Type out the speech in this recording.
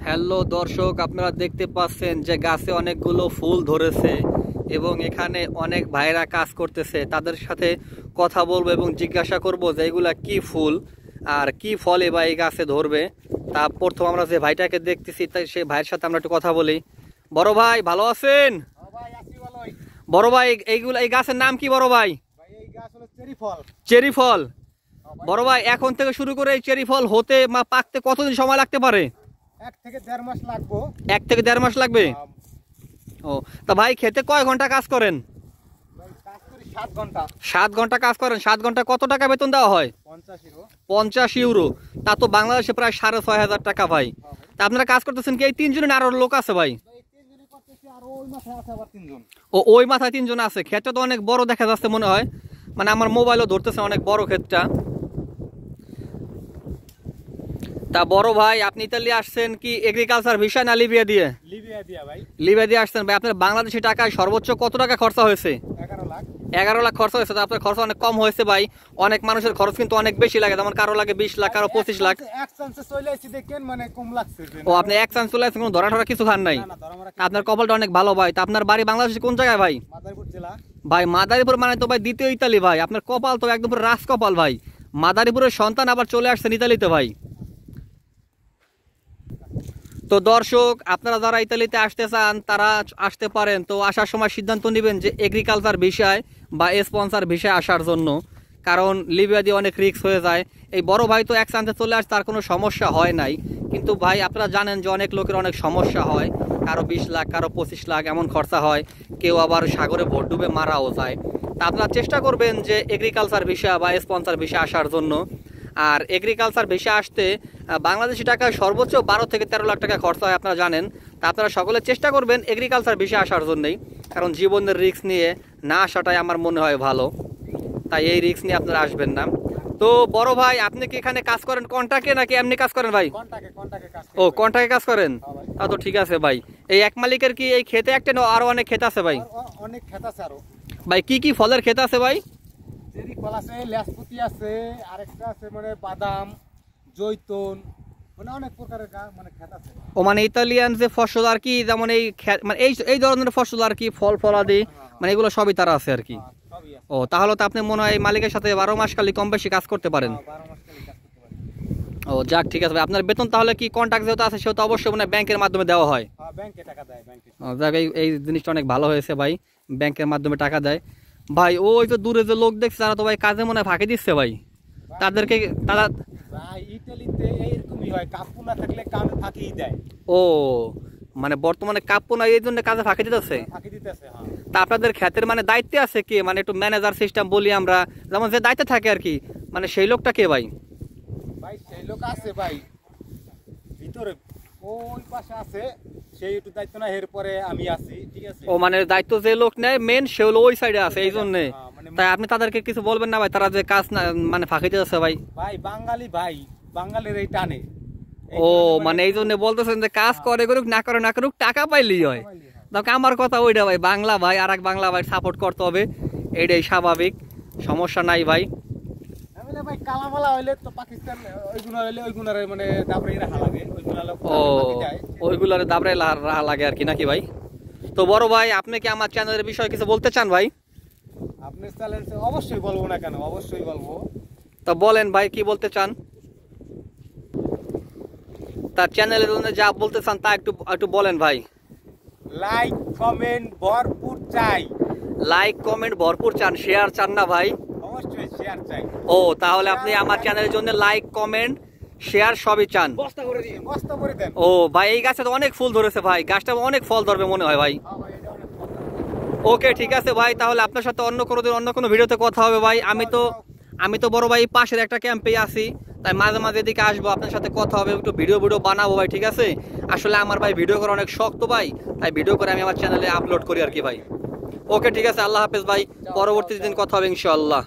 Hello দর্শক, আপনারা দেখতে পাচ্ছেন যে গাছে অনেকগুলো ফুল ধরেছে এবং এখানে অনেক ভাইরা কাজ করতেছে। তাদের সাথে কথা বলবো এবং জিজ্ঞাসা করব যে এগুলা কি ফুল আর কি ফলে বা এই গাছে ধরবে। তা প্রথম আমরা যে ভাইটাকে দেখতেছি তাই সেই ভাইয়ের সাথে আমরা একটু কথা বলি। বড় ভাই, ভালো আছেন? বড় ভাই, এইগুলা এই গাছের নাম কি বড় ভাই? চেরি ফল। বড় ভাই, এখন থেকে শুরু করে এই চেরি ফল হতে পাকতে কতদিন সময় লাগতে পারে? 1 থেকে 1.5 মাস লাগবে। 1 থেকে 1.5 মাস লাগবে। ও, তা ভাই খেতে কয় ঘন্টা কাজ করেন? 7 ঘন্টা। 7 ঘন্টা কাজ করেন। 7 ঘন্টা কত টাকা বেতন দেওয়া হয়? 50 ইউরো। তা তো বাংলাদেশে প্রায় 6,500 টাকা ভাই। তা আপনারা কাজ করতেছেন কি এই 3 জনের, আরো লোক আছে ভাই? ও, ওই মাথায় 3 জন আছে। ক্ষেতটা তো অনেক বড় দেখা যাচ্ছে মনে হয়, মানে আমার মোবাইলও ধরতেছে অনেক বড় ক্ষেতটা। তা বড় ভাই, আপনি ইতালি আসছেন কি এগ্রিকালচার ভিসা না লিবিয়া দিয়ে? লিবিয়া দিয়ে আসছেন ভাই। আপনার বাংলাদেশি টাকায় সর্বোচ্চ কত টাকা খরচা হয়েছে? 11 লাখ খরচা হয়েছে। আপনার খরচ অনেক কম হয়েছে ভাই। অনেক মানুষের খরচ কিন্তু অনেক বেশি লাগে, যেমন কারো লাগে 20 লাখ, কারো 25 লাখ। ও, আপনি এক চান্স চলে আসছেন, কোনো ধরা ধরা কিছু খান নাই? আপনার কপালটা অনেক ভালো ভাই। তা আপনার বাড়ি বাংলাদেশে কোন জায়গায় ভাই? ভাই মাদারীপুর মানে তো ভাই দ্বিতীয় ইতালি ভাই। আপনার কপাল তো একদম রাজ কপাল ভাই। মাদারীপুরের সন্তান আবার চলে আসছেন ইতালিতে ভাই। তো দর্শক, আপনারা যারা ইতালিতে আসতে চান তারা আসতে পারেন। তো আসার সময় সিদ্ধান্ত নেবেন যে এগ্রিকালচার ভিসায় বা স্পন্সর ভিসায় আসার জন্য, কারণ লিবিয়া দিয়ে অনেক রিস্ক হয়ে যায়। এই বড় ভাই তো এক চান্সে চলে আসে, তার কোনো সমস্যা হয় নাই। কিন্তু ভাই আপনারা জানেন যে অনেক লোকের অনেক সমস্যা হয়, কারো 20 লাখ, কারো 25 লাখ এমন খরচা হয়। কেউ আবার সাগরে ভোট ডুবে মারাও যায়। তা আপনারা চেষ্টা করবেন যে এগ্রিকালচার ভিসা বা স্পন্সর ভিসা আসার জন্য। আর এগ্রিকালচার ভিসা আসতে বাংলাদেশি টাকায় সর্বোচ্চ 12 থেকে 13 লাখ টাকা খরচা হয়, আপনারা জানেন। তা আপনারা সকলে চেষ্টা করবেন এগ্রিকালচার ভিসা আসার জন্যই, কারণ জীবনের রিস্ক নিয়ে না আসাটাই আমার মনে হয় ভালো। তাই এই রিস্ক নিয়ে আপনারা আসবেন না। তো বড় ভাই, আপনি কি এখানে কাজ করেন কন্ট্রাক্টে নাকি এমনি কাজ করেন ভাই? ও, কন্ট্রাক্টে কাজ করেন। তা তো ঠিক আছে ভাই। এই এক মালিকের কি এই খেতে একটা না আরো অনেক ক্ষেত আছে ভাই? অনেক ক্ষেত আছে আরো ভাই। কি কি ফলের ক্ষেত আছে ভাই? চেরি ফল আছে, লেসপুতি আছে, আরেকটা আছে মানে বাদাম, জৈতুন, মানে অনেক প্রকারের মানে ক্ষেত আছে। ও, মানে ইতালিয়ান যে ফসল আর কি, যেমন এই মানে এই ধরনের ফসল আর কি, ফল ফলাদি, মানে এগুলো সবই তারা আছে আর কি। ও, তাহলে তো আপনি মনে হয় মালিকের সাথে 12 মাস খালি কম বেশি কাজ করতে পারেন। ও যাক, ঠিক আছে ভাই। আপনার বেতন তাহলে কি কন্ট্রাক্ট যেহেতু আছে সেহেতু অবশ্যই মানে ব্যাংকের মাধ্যমে দেওয়া হয়? যাক, এই জিনিসটা অনেক ভালো হয়েছে ভাই, ব্যাংকের মাধ্যমে টাকা দেয় ভাই। ওই তো দূরে যে লোক দেখছে তারা তো ভাই কাজে মনে হয় ফাঁকি দিচ্ছে ভাই। তাদেরকে তারা ইতালিতে এইরকমই হয়, কাপু না থাকলে কামে ফাঁকি দেয়। ও, মানে বর্তমানে কাপ্য না এই জন্য কাজে ফাঁকি দিতেছে। তা আপনাদের ক্ষেতের মানে দায়িত্বে আছে কে, মানে একটু ম্যানেজার সিস্টেম বলি আমরা, যেমন যে দায়িত্বে থাকে আর কি, মানে সেই লোকটা কে ভাই? ভাই সেই লোক আছে ভাই ভিতরে, ওই পাশে আছে, সেই একটু দায়িত্ব না, এরপরে আমি আছি, ঠিক আছে। ও, মানে দায়িত্ব যে লোক নেয় মেন সে হলো ওই সাইডে আছে, এই জন্য। তাই আপনি তাদেরকে কিছু বলবেন না ভাই, তারা যে কাজ না মানে ফাঁকি দিতেছে ভাই? ভাই বাঙালি ভাই, বাঙালির এই টানে। ও, মানে এই জন্য বলতেছেন যে কাজ করে করুক না করে না করুক টাকা পাইলেই হয়। দেখ আমার কথা ওইটা ভাই, বাংলা ভাই আর এক বাংলা ভাই সাপোর্ট করতে হবে, এইটাই স্বাভাবিক, সমস্যা নাই ভাই। ভাই কালামালা হইলে তো পাকিস্তান ওইগুলো হইলে ওইগুলার মানে দাবড়াই রাখা লাগে, ও, ওইগুলার দাবড়াই রাখা লাগে আর কি, নাকি ভাই? তো বড় ভাই, আপনি কি আমার চ্যানেলের বিষয়ে কিছু বলতে চান ভাই? আপনার চ্যানেল অবশ্যই বলবো না কেন, অবশ্যই বলবো। তা বলেন ভাই, কি বলতে চান? তার চ্যানেলের জন্য যা বলতে চান তা একটু একটু বলেন ভাই। লাইক কমেন্ট ভরপুর চাই। লাইক কমেন্ট ভরপুর চান, শেয়ার চান না ভাই? অবশ্যই শেয়ার চাই। ও, তাহলে আপনি আমার চ্যানেলের জন্য লাইক কমেন্ট শেয়ার সবই চান। বস্তা করে দেন। ও ভাই, এই গাছে তো অনেক ফুল ধরেছে ভাই, গাছটা অনেক ফল ধরবে মনে হয় ভাই। ওকে, ঠিক আছে ভাই, তাহলে আপনার সাথে অন্য কোনো দিন অন্য কোনো ভিডিওতে কথা হবে ভাই। আমি তো বড় ভাই পাশের একটা ক্যাম্পে আছি, তাই মাঝে মাঝে এদিকে আসবো, আপনার সাথে কথা হবে, একটু ভিডিও বানাবো ভাই, ঠিক আছে। আসলে আমার ভাই ভিডিও করা অনেক শক্ত ভাই, তাই ভিডিও করে আমি আমার চ্যানেলে আপলোড করি আর কি ভাই। ওকে, ঠিক আছে, আল্লাহ হাফেজ ভাই, পরবর্তী দিন কথা হবে ইনশাআল্লাহ।